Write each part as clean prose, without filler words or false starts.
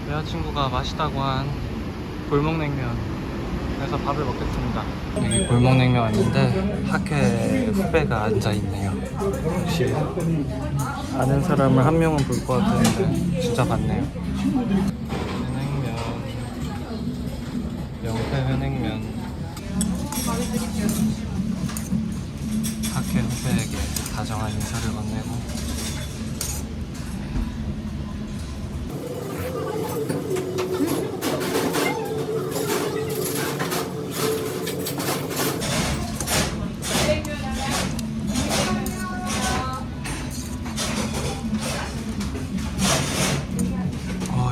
여자친구가 맛있다고 한 골목냉면에서 밥을 먹겠습니다. 여기 골목냉면 왔는데 학회 후배가 앉아있네요. 역시 아는 사람을 한 명은 볼 것 같았는데 진짜 봤네요. 회냉면, 명태 회냉면. 학회 후배에게 다정한 인사를 건네고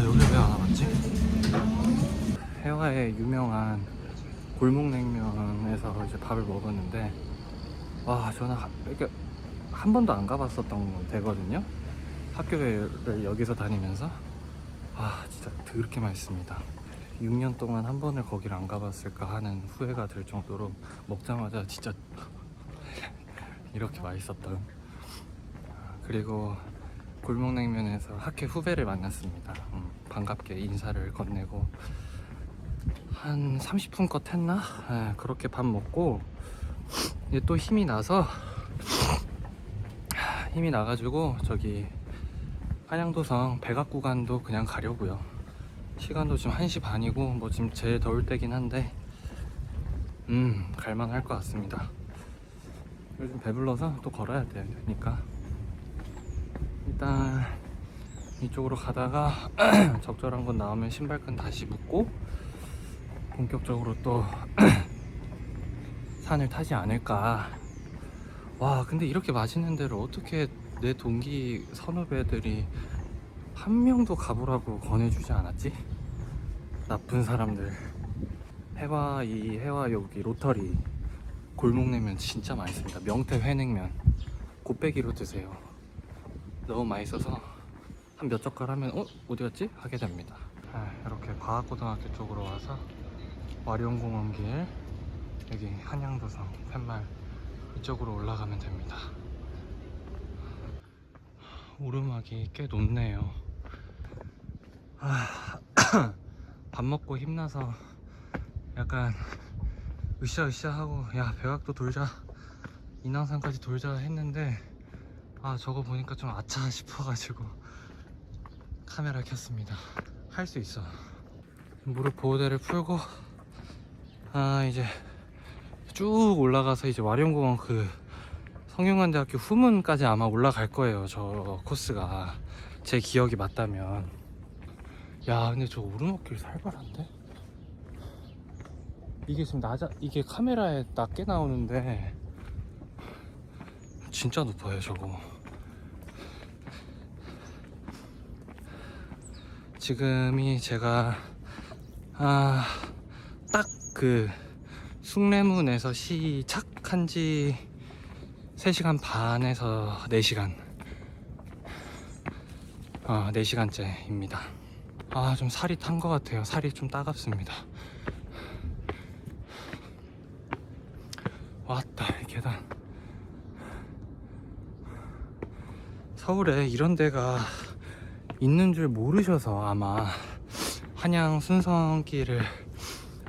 여기 왜 안 와봤지? 해화의 유명한 골목냉면에서 이제 밥을 먹었는데 와 저는 이렇게 한 번도 안 가봤었던 데거든요. 학교를 여기서 다니면서 진짜 더럽게 맛있습니다. 6년 동안 한 번을 거기를 안 가봤을까 하는 후회가 들 정도로 먹자마자 진짜 이렇게 맛있었던. 그리고 골목냉면에서 학회 후배를 만났습니다. 반갑게 인사를 건네고 한 30분껏 했나? 그렇게 밥 먹고 이제 또 힘이 나가지고 저기 한양도성 백악구간도 그냥 가려고요. 시간도 지금 1시 반이고 뭐 지금 제일 더울 때긴 한데 갈만할 것 같습니다. 요즘 배불러서 또 걸어야 되니까 일단 이쪽으로 가다가 적절한 건 나오면 신발끈 다시 묶고 본격적으로 또 산을 타지 않을까. 와 근데 이렇게 맛있는 데를 어떻게 내 동기 선후배들이 한 명도 가보라고 권해주지 않았지? 나쁜 사람들. 해화 여기 로터리 골목냉면 진짜 맛있습니다. 명태 회냉면 곱빼기로 드세요. 너무 맛있어서 한 몇 젓갈 하면 어디 갔지? 하게 됩니다. 이렇게 과학고등학교 쪽으로 와서 와룡공원길 여기 한양도성 팻말 이쪽으로 올라가면 됩니다. 오르막이 꽤 높네요. 밥 먹고 힘나서 약간 으쌰으쌰 하고 야 백악도 돌자 인왕산까지 돌자 했는데 저거 보니까 좀 아차 싶어가지고 카메라 켰습니다. 할 수 있어. 무릎 보호대를 풀고 이제 쭉 올라가서 이제 와룡공원 그 성균관대학교 후문까지 아마 올라갈 거예요. 저 코스가 제 기억이 맞다면. 야 근데 저 오르막길 살벌한데? 이게 지금 이게 카메라에 낮게 나오는데 진짜 높아요 저거. 지금이 제가 딱 그 숭례문에서 시착한 지 3시간 반에서 4시간 4시간째입니다. 좀 살이 탄 것 같아요. 살이 좀 따갑습니다. 왔다 이 계단. 서울에 이런 데가 있는 줄 모르셔서 아마 한양 순성길을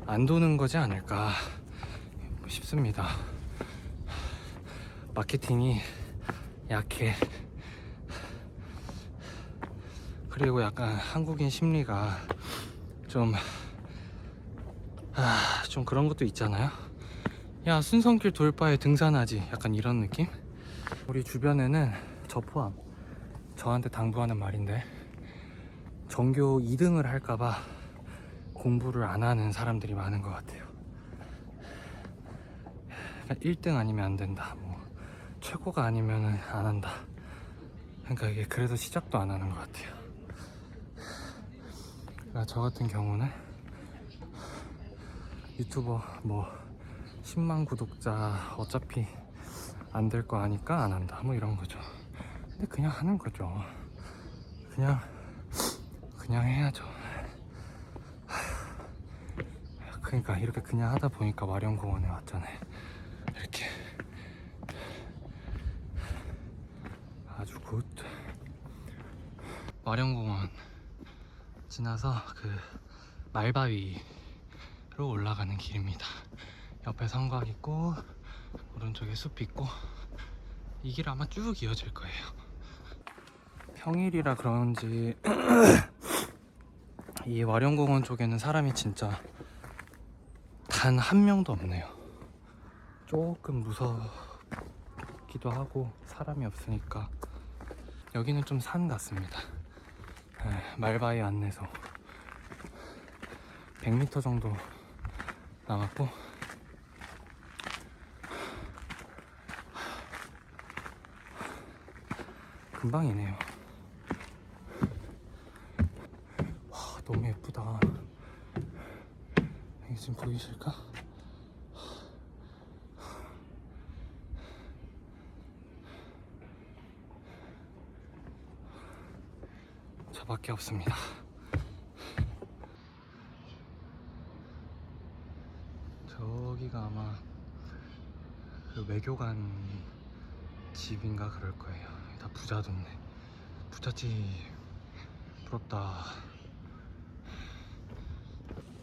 안 도는 거지 않을까 싶습니다. 마케팅이 약해. 그리고 약간 한국인 심리가 좀 그런 것도 있잖아요. 야 순성길 돌바에 등산하지 약간 이런 느낌? 우리 주변에는 저 포함 저한테 당부하는 말인데 전교 2등을 할까봐 공부를 안 하는 사람들이 많은 것 같아요. 1등 아니면 안 된다, 뭐 최고가 아니면 안 한다. 그러니까 이게 그래서 시작도 안 하는 것 같아요. 그러니까 저 같은 경우는 유튜버 뭐 10만 구독자 어차피 안 될 거 아니까 안 한다, 뭐 이런 거죠. 근데 그냥 하는 거죠. 그냥 해야죠. 그러니까 이렇게 그냥 하다 보니까 와룡공원에 왔잖아요. 이렇게 아주 굿. 와룡공원 지나서 그 말바위로 올라가는 길입니다. 옆에 성곽 있고 오른쪽에 숲 있고 이 길 아마 쭉 이어질 거예요. 평일이라 그런지 이 와룡공원 쪽에는 사람이 진짜 단 한 명도 없네요. 조금 무섭기도 하고 사람이 없으니까. 여기는 좀 산 같습니다. 말바위 안내소 100m 정도 남았고 금방이네요. 와, 너무 예쁘다. 이게 지금 보이실까? 저밖에 없습니다. 저기가 아마 그 외교관 집인가 그럴 거예요. 다 부자 동네. 부잣집. 부럽다.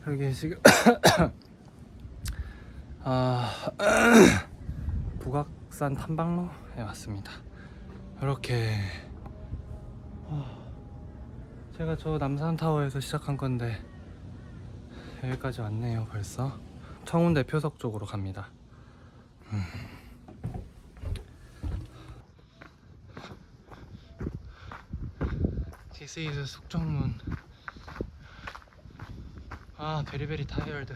여기 지금 북악산 탐방로에 왔습니다. 이렇게 제가 저 남산타워에서 시작한 건데 여기까지 왔네요. 벌써 청운대 표석 쪽으로 갑니다. This is 숙정문. 베리베리 타이어드.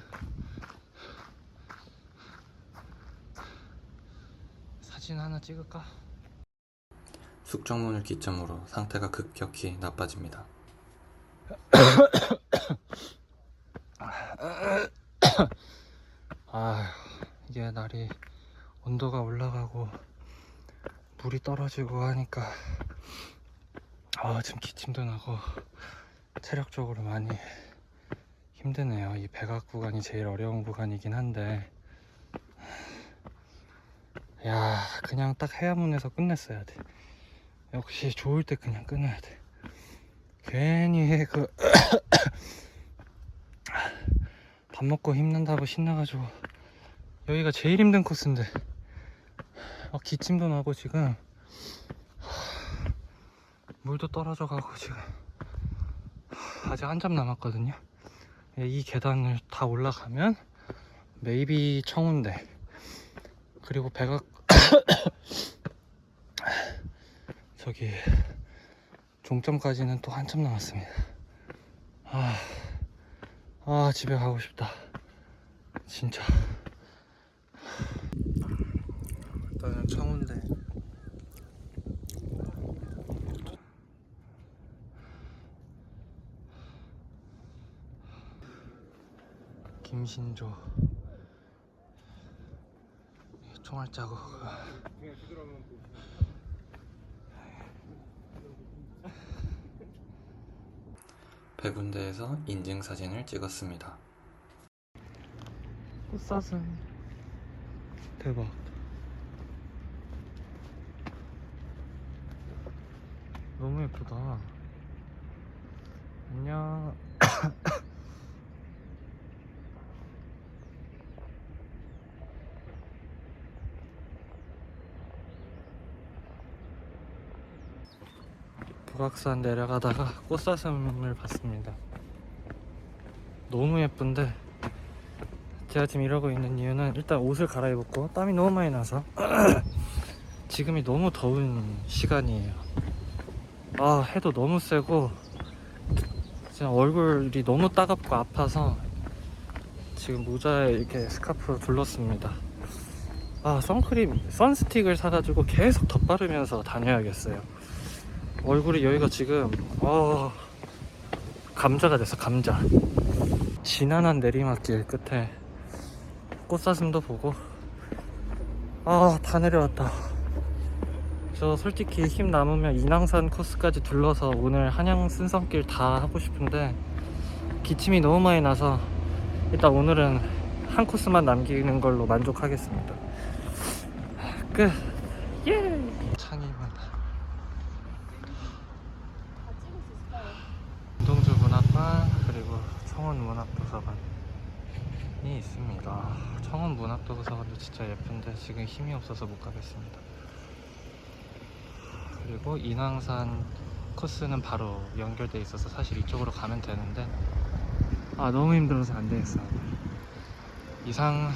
사진 하나 찍을까? 숙정문을 기점으로 상태가 급격히 나빠집니다. 이게 날이 온도가 올라가고 물이 떨어지고 하니까 지금 기침도 나고 체력적으로 많이 힘드네요. 이 백악 구간이 제일 어려운 구간이긴 한데 그냥 딱 해안문에서 끝냈어야 돼. 역시 좋을 때 그냥 끊어야 돼. 괜히 밥 먹고 힘낸다고 신나가지고 여기가 제일 힘든 코스인데 기침도 나고 지금 물도 떨어져 가고 지금 아직 한참 남았거든요. 이 계단을 다 올라가면 메이비 청운대 그리고 백악 저기 종점까지는 또 한참 남았습니다. 집에 가고 싶다 진짜. 일단은 청운대 김신조 총알 자국. 백운대에서 인증사진을 찍었습니다. 꽃사슴 대박. 너무 예쁘다. 안녕. 북악산 내려가다가 꽃사슴을 봤습니다. 너무 예쁜데 제가 지금 이러고 있는 이유는 일단 옷을 갈아입었고 땀이 너무 많이 나서 지금이 너무 더운 시간이에요. 해도 너무 세고 지금 얼굴이 너무 따갑고 아파서 지금 모자에 이렇게 스카프로 둘렀습니다. 선크림, 선스틱을 사가지고 계속 덧바르면서 다녀야겠어요. 얼굴이 여기가 지금 감자가 됐어. 감자. 지난한 내리막길 끝에 꽃사슴도 보고 다 내려왔다. 저 솔직히 힘 남으면 인왕산 코스까지 둘러서 오늘 한양 순성길 다 하고 싶은데 기침이 너무 많이 나서 일단 오늘은 한 코스만 남기는 걸로 만족하겠습니다. 끝. 예. 창의문 동주 문학관 청원문학도서관이 있습니다. 청원문학도서관도 진짜 예쁜데 지금 힘이 없어서 못 가겠습니다. 그리고 인왕산 코스는 바로 연결돼 있어서 사실 이쪽으로 가면 되는데 너무 힘들어서 안 되겠어. 이상